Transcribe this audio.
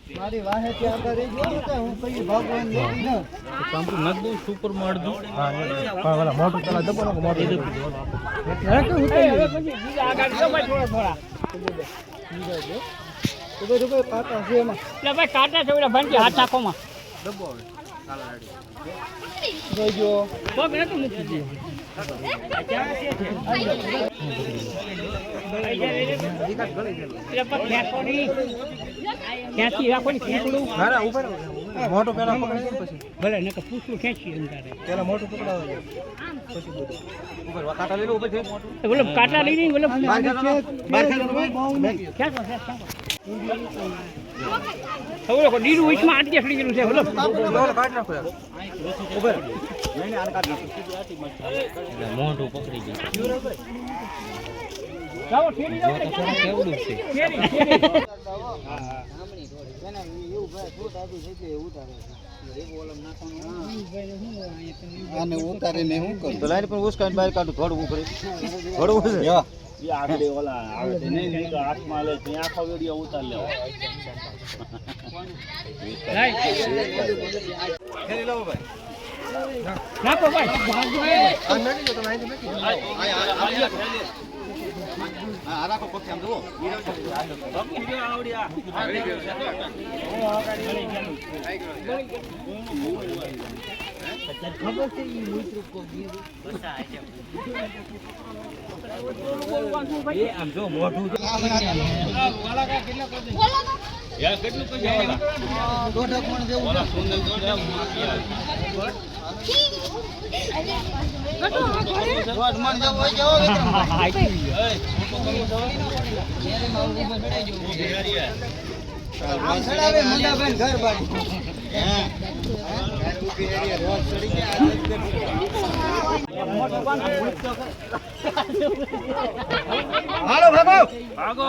મારી વાહે ત્યાં આગળ રહી ગયો કે હું કઈ ભગવાન નથી ને કામ તો નદ દઉં સુપર માં અડધું હા પણ ઓલા મોટું પેલા દબો ને મોટું હવે પછી બીજા આગળ જો ભાઈ થોડા રૂપિયા પાટા છે એમાં એટલે ભાઈ કાટા છે ઓલા ભંજી હાથ આખોમાં દબો આવે કાલા રાડી જોજો પગ નતું મૂકી દે ક્યાંથી રાખો ને ખેંચડું મોટું પેલા પકડે પછી ભલે નકર પૂછડું ખેંચી અંધારે પેલા મોટું પકડાવે પછી બધું ઉપર કાટા લઈ લો ઉપર છે મોટું બોલો કાટા લઈ નહીં બોલો બહાર ખેંચો બોલો ડીડું વીસમાં આટી ચડી ગયેલું છે બોલો કાઢ નાખો યાર ઉપર નહીં આને કાઢ નાખો મોઢું પકડી ગયું જાઓ ઠેરી જાઓ કેવડું છે આને ઉતારીને હું કરું તો લાઈન પણ ઉસકાઈને બહાર કાઢું થોડું ઉપર થોડું છે યા એ આગળ ઓલા આવે છે નહીં તો હાથમાં લે છે આખો વિડિયો ઉતાર લેવો ખેરી લાવો ભાઈ નાખો ભાઈ આ નાખી દો તમે અહીં નાખી આ રાખો પક્ષ આમ જુઓ આમ જો મોઢું કેટલું દોઢ મણ જેવું દોઢ મણ જેવું હોય કેવો આમ ચડાવે મંડાબેન ઘર બાજુ રોજ ચડી હાલો ભાગો ભાગો